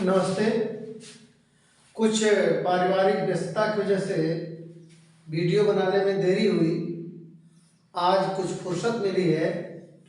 नमस्ते। कुछ पारिवारिक व्यस्तता की वजह से वीडियो बनाने में देरी हुई। आज कुछ फुर्सत मिली है,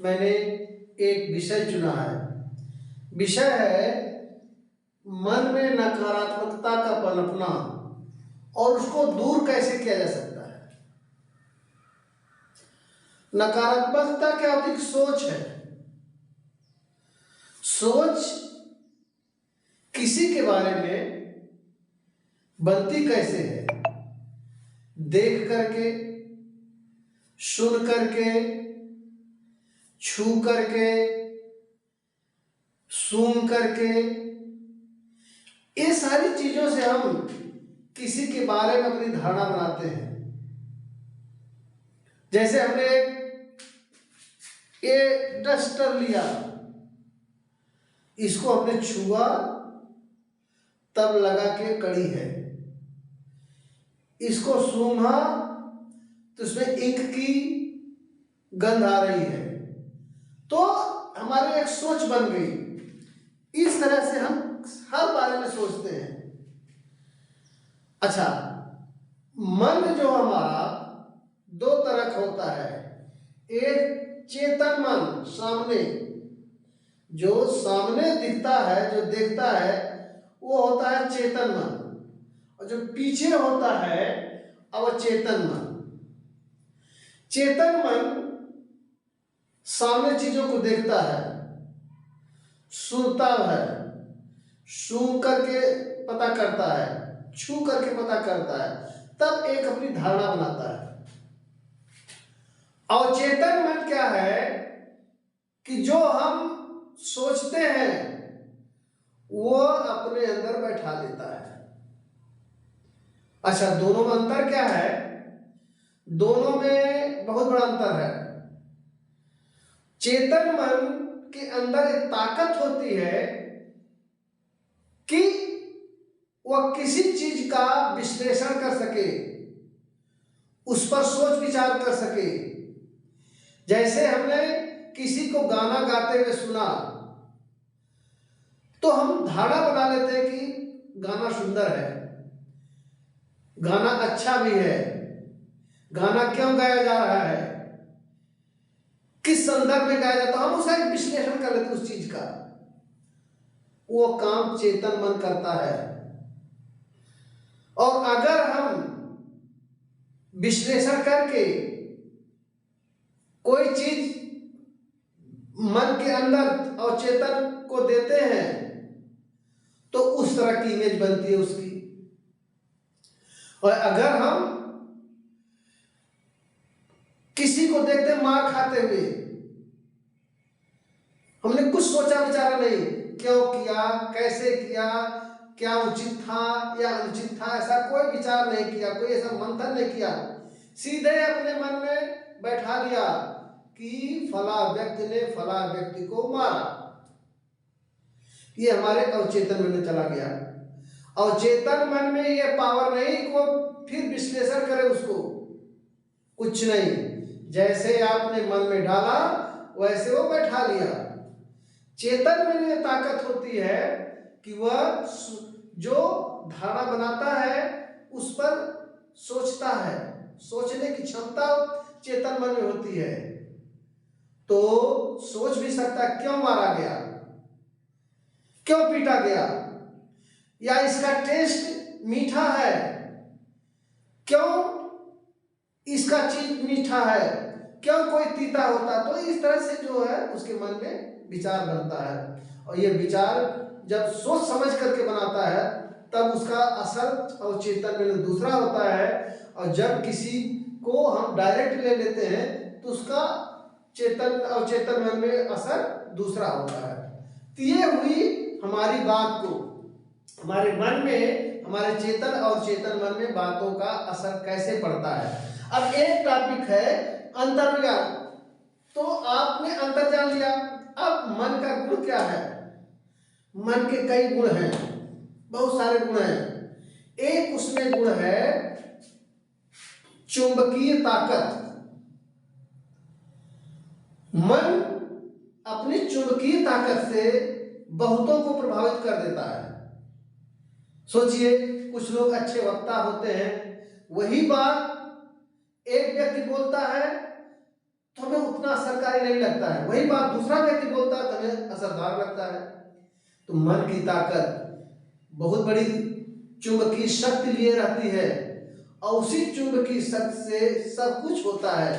मैंने एक विषय चुना है। विषय है मन में नकारात्मकता का पनपना और उसको दूर कैसे किया जा सकता है। नकारात्मकता क्या होती है? सोच है। सोच किसी के बारे में बनती कैसे है? देख करके, सुन करके, छू करके, सूंघ करके, ये सारी चीजों से हम किसी के बारे में अपनी धारणा बनाते हैं। जैसे हमने ये डस्टर लिया, इसको हमने छुआ तब लगा के कड़ी है, इसको सूंघा तो इसमें इंक की गंध आ रही है, तो हमारी एक सोच बन गई। इस तरह से हम हर बारे में सोचते हैं। अच्छा, मन जो हमारा दो तरह का होता है। एक चेतन मन, सामने जो सामने दिखता है, जो देखता है, वो होता है चेतन मन, और जो पीछे होता है अवचेतन मन। चेतन मन सामने चीजों को देखता है, सुनता है, सूंघ करके पता करता है, छू करके पता करता है, तब एक अपनी धारणा बनाता है। अवचेतन मन क्या है कि जो हम सोचते हैं वो अपने अंदर बैठा लेता है। अच्छा, दोनों में अंतर क्या है? दोनों में बहुत बड़ा अंतर है। चेतन मन के अंदर एक ताकत होती है कि वह किसी चीज का विश्लेषण कर सके, उस पर सोच विचार कर सके। जैसे हमने किसी को गाना गाते हुए सुना तो हम धारणा बना लेते हैं कि गाना सुंदर है, गाना अच्छा भी है, गाना क्यों गाया जा रहा है, किस संदर्भ में गाया जाता है, हम उसका एक विश्लेषण कर लेते हैं उस चीज का। वो काम चेतन मन करता है। और अगर हम विश्लेषण करके कोई चीज मन के अंदर और चेतन को देते हैं तो उस तरह की इमेज बनती है उसकी। और अगर हम किसी को देखते मार खाते हुए, हमने कुछ सोचा विचारा नहीं, क्यों किया, कैसे किया, क्या उचित था या अनुचित था, ऐसा कोई विचार नहीं किया, कोई ऐसा मंथन नहीं किया, सीधे अपने मन में बैठा दिया कि फला व्यक्ति ने फला व्यक्ति को मारा। ये हमारे अवचेतन मन में चला गया। अवचेतन मन में ये पावर नहीं कि वो फिर विश्लेषण करे उसको, कुछ नहीं, जैसे आपने मन में डाला वैसे वो बैठा लिया। चेतन में ये ताकत होती है कि वह जो धारणा बनाता है उस पर सोचता है, सोचने की क्षमता चेतन मन में होती है। तो सोच भी सकता है क्यों मारा गया, क्यों पीटा गया, या इसका टेस्ट मीठा है, क्यों इसका चीज मीठा है, क्यों कोई तीता होता। तो इस तरह से जो है उसके मन में विचार बनता है। और ये विचार जब सोच समझ करके बनाता है तब उसका असर और चेतन में दूसरा होता है। और जब किसी को हम डायरेक्ट ले लेते हैं तो उसका चेतन और चेतन मन में असर दूसरा होता है। तो ये हुई हमारी बात को, हमारे मन में, हमारे चेतन और चेतन मन में बातों का असर कैसे पड़ता है। अब एक टॉपिक है अंतर्ज्ञान। तो आपने अंतर्ज्ञान लिया, अब मन का गुण क्या है? मन के कई गुण हैं, बहुत सारे गुण हैं। एक उसमें गुण है चुंबकीय ताकत। मन अपनी चुंबकीय ताकत से बहुतों को प्रभावित कर देता है। सोचिए, कुछ लोग अच्छे वक्ता होते हैं, वही बात एक व्यक्ति बोलता है तो हमें उतना असरकारी नहीं लगता है, वही बात दूसरा व्यक्ति बोलता है तो हमें असरदार लगता है। तो मन की ताकत बहुत बड़ी चुंबकीय शक्ति लिए रहती है और उसी चुंबकीय शक्ति से सब कुछ होता है।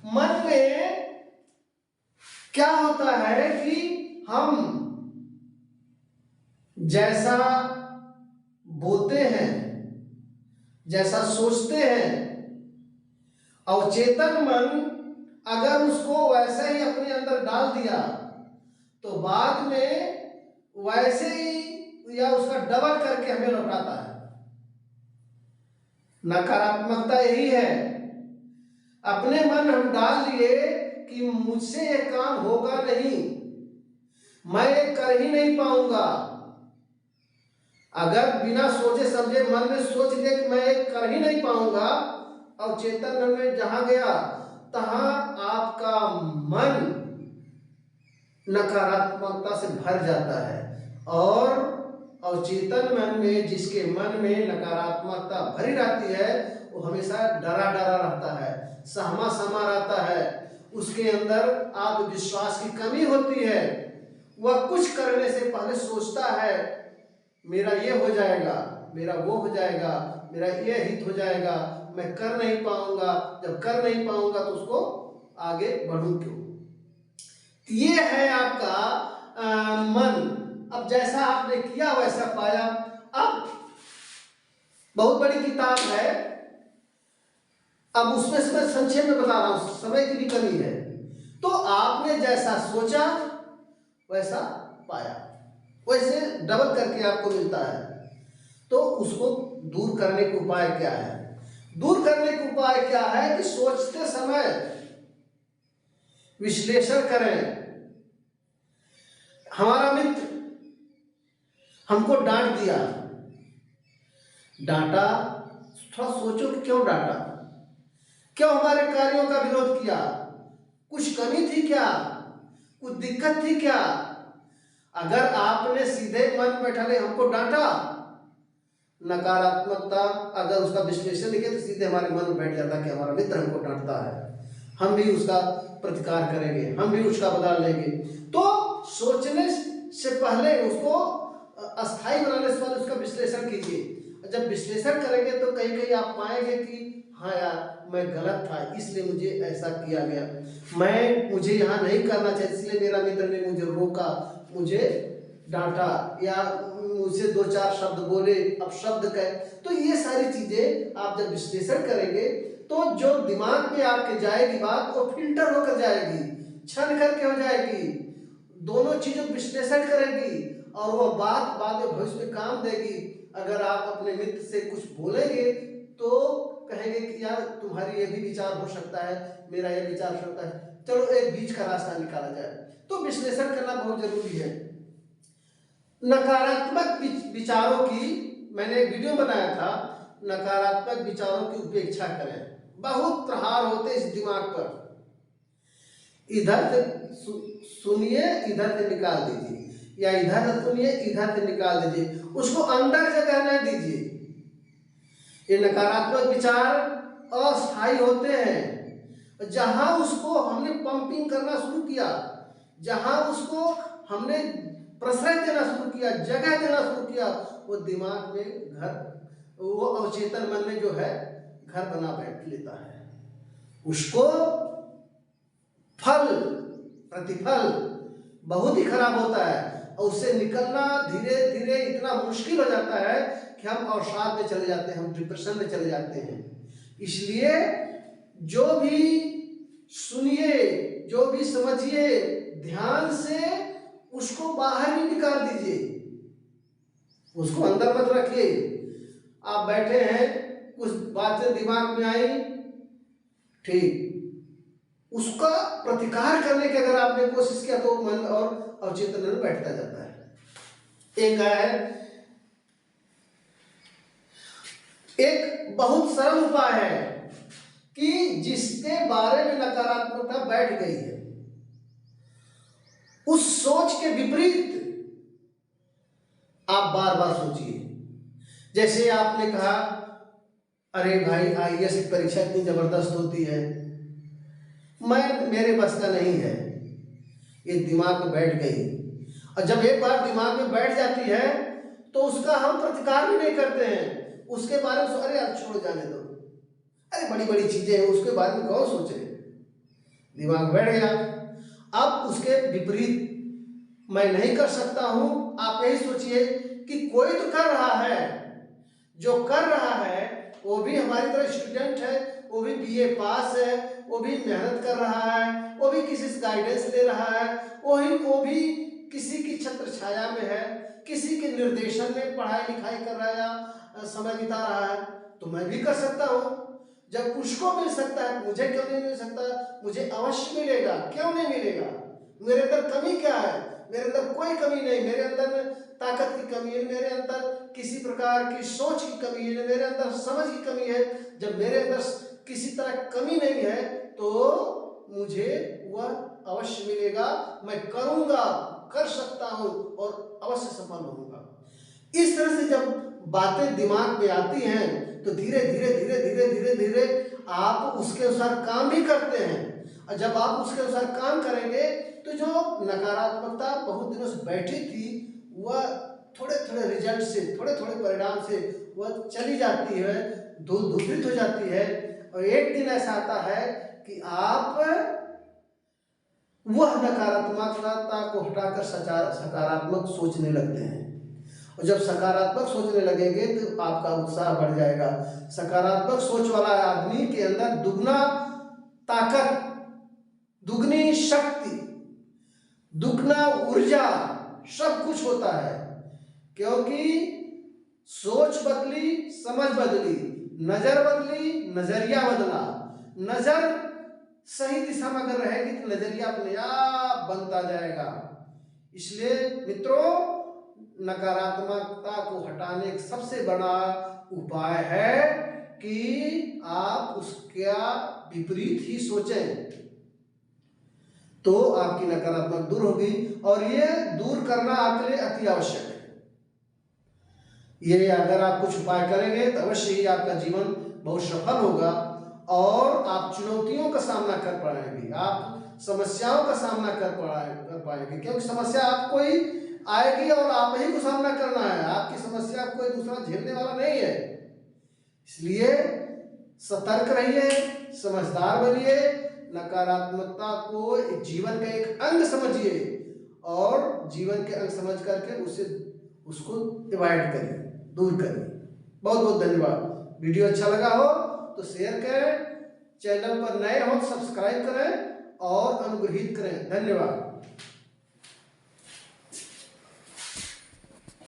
मन में क्या होता है कि हम जैसा बोलते हैं, जैसा सोचते हैं, और चेतन मन अगर उसको वैसे ही अपने अंदर डाल दिया तो बाद में वैसे ही या उसका डबल करके हमें लौटाता है। नकारात्मकता यही है, अपने मन हम डाल लिए कि मुझसे ये काम होगा नहीं, मैं ये कर ही नहीं पाऊंगा। अगर बिना सोचे समझे मन में सोच लिया कि मैं ये कर ही नहीं पाऊंगा और चेतन मन में जहां गया तहां आपका मन नकारात्मकता से भर जाता है। और चेतन मन में, जिसके मन में नकारात्मकता भरी रहती है, वो हमेशा डरा डरा रहता है, सहमा सहमा रहता है, उसके अंदर आत्मविश्वास की कमी होती है। वह कुछ करने से पहले सोचता है मेरा ये हो जाएगा, मेरा वो हो जाएगा, मेरा ये हित हो जाएगा, मैं कर नहीं पाऊंगा, जब कर नहीं पाऊंगा तो उसको आगे बढ़ूं क्यों। ये है आपका मन। अब जैसा आपने किया वैसा पाया। अब बहुत बड़ी किताब है, अब उसमें से मैं संक्षेप में बता रहा हूं, समय की भी कमी है। तो आपने जैसा सोचा वैसा पाया, वैसे डबल करके आपको मिलता है। तो उसको दूर करने का उपाय क्या है? दूर करने का उपाय क्या है कि सोचते समय विश्लेषण करें। हमारा मित्र हमको डांट दिया, डांटा, थोड़ा सोचो कि क्यों डांटा, क्यों हमारे कार्यों का विरोध किया, कुछ कमी थी क्या, कुछ दिक्कत थी क्या? अगर आपने सीधे मन बैठाले हमको डांटा, नकारात्मकता अगर उसका विश्लेषण किया तो सीधे हमारे मन में बैठ जाता कि हमारा मित्र हमको डांटता है, हम भी उसका प्रतिकार करेंगे, हम भी उसका बदला लेंगे। तो सोचने से पहले उसको अस्थायी बनाने से पहले उसका विश्लेषण कीजिए। जब विश्लेषण करेंगे तो कहीं कहीं आप पाएंगे कि हाँ यार मैं गलत था, इसलिए मुझे ऐसा किया गया, मुझे यहाँ नहीं करना चाहिए, इसलिए मेरा मित्र ने मुझे रोका, मुझे डांटा या मुझसे दो चार शब्द बोले, अब शब्द कहे। तो ये सारी चीजें आप जब विश्लेषण करेंगे तो जो दिमाग में आपके जाएगी बात, वो फिल्टर होकर जाएगी, छन करके हो जाएगी, दोनों चीजों को विश्लेषण करेगी और वो बात बाद में भविष्य में काम देगी। अगर आप अपने मित्र से कुछ बोलेंगे तो कहेंगे कि यार तुम्हारी ये भी विचार हो सकता है, मेरा ये विचार हो सकता है, चलो एक बीच का रास्ता निकाला जाए। तो विश्लेषण करना बहुत जरूरी है। नकारात्मक विचारों की मैंने एक वीडियो बनाया था, नकारात्मक विचारों की उपेक्षा करें। बहुत प्रहार होते इस दिमाग पर, इधर से सुनिए इधर से निकाल दीजिए, या इधर से सुनिए इधर से निकाल दीजिए, उसको अंदर जगह न दीजिए। ये नकारात्मक विचार अस्थायी होते हैं। जहां उसको हमने पंपिंग करना शुरू किया, जहां उसको हमने प्रश्रय देना शुरू किया, जगह देना शुरू किया, वो दिमाग में घर, वो अवचेतन मन में जो है घर बना बैठ लेता है। उसको फल प्रतिफल बहुत ही खराब होता है और उससे निकलना धीरे धीरे इतना मुश्किल हो जाता है कि हम अवसाद में चले जाते हैं, हम डिप्रेशन में चले जाते हैं। इसलिए जो भी सुनिए, जो भी समझिए, ध्यान से उसको बाहर ही निकाल दीजिए, उसको अंदर मत रखिए। आप बैठे हैं, कुछ बातें दिमाग में आई, ठीक, उसका प्रतिकार करने की अगर आपने कोशिश किया तो मन और अवचेतन में बैठता जाता है। एक बहुत सरल उपाय है कि जिसके बारे में नकारात्मकता बैठ गई है, उस सोच के विपरीत आप बार बार सोचिए। जैसे आपने कहा, अरे भाई आईएएस की परीक्षा इतनी जबरदस्त होती है, मेरे बस का नहीं है, ये दिमाग में बैठ गई। और जब एक बार दिमाग में बैठ जाती है तो उसका हम प्रतिकार भी नहीं करते हैं, उसके बारे में अरे यार छोड़ जाने दो, अरे बड़ी बड़ी चीजें हैं उसके बारे में कौन सोचे, दिमाग बैठ गया। अब उसके विपरीत मैं नहीं कर सकता हूं। आप यही सोचिए कि कोई तो कर रहा है, जो कर रहा है वो भी हमारी तरह स्टूडेंट है, वो भी बीए पास है, वो भी मेहनत कर रहा है, वो भी किसी से गाइडेंस ले रहा है, वो भी किसी की छत्र छाया में है, किसी के निर्देशन में पढ़ाई लिखाई कर रहा है या समय बिता रहा है। तो मैं भी कर सकता हूँ। जब उसको मिल सकता है मुझे क्यों नहीं मिल सकता? मुझे अवश्य मिलेगा, क्यों नहीं मिलेगा? मेरे अंदर कमी क्या है? मेरे अंदर कोई कमी नहीं, मेरे अंदर ताकत की कमी है, मेरे अंदर किसी प्रकार की सोच की कमी है, मेरे अंदर समझ की कमी है। जब मेरे अंदर किसी तरह कमी नहीं है तो मुझे वह अवश्य मिलेगा, मैं करूंगा, कर सकता हूं और अवश्य सफल होऊंगा। इस तरह से जब बातें दिमाग में आती हैं तो धीरे धीरे धीरे धीरे धीरे धीरे आप उसके अनुसार काम भी करते हैं। और जब आप उसके अनुसार काम करेंगे तो जो नकारात्मकता बहुत दिनों से बैठी थी वह थोड़े थोड़े रिजल्ट से, थोड़े थोड़े परिणाम से वह चली जाती है, दूषित हो जाती है। और एक दिन ऐसा आता है कि आप वह नकारात्मकता को हटाकर सकारात्मक सोचने लगते हैं। और जब सकारात्मक सोचने लगेंगे तो आपका उत्साह बढ़ जाएगा। सकारात्मक सोच वाला आदमी के अंदर दुगना ताकत, दुगनी शक्ति, दुगना ऊर्जा, सब कुछ होता है। क्योंकि सोच बदली, समझ बदली, नजर बदली, नजरिया बदला। नजर सही दिशा में अगर रहेगी तो नजरिया अपने आप बनता जाएगा। इसलिए मित्रों, नकारात्मकता को हटाने का सबसे बड़ा उपाय है कि आप उसका विपरीत ही सोचें, तो आपकी नकारात्मक दूर होगी। और ये दूर करना आपके लिए अति आवश्यक है। ये अगर आप कुछ उपाय करेंगे तो अवश्य ही आपका जीवन बहुत सफल होगा और आप चुनौतियों का सामना कर पाएंगे, आप समस्याओं का सामना कर पाएंगे। क्योंकि समस्या आपको ही आएगी और आप ही को सामना करना है, आपकी समस्या कोई दूसरा झेलने वाला नहीं है। इसलिए सतर्क रहिए, समझदार बनिए, नकारात्मकता को जीवन का एक अंग समझिए और जीवन के अंग समझ करके उसको अवॉइड करिए, दूर करिए। बहुत बहुत धन्यवाद। वीडियो अच्छा लगा हो तो शेयर करें, चैनल पर नए हो तो सब्सक्राइब करें और अनुग्रहित करें। धन्यवाद।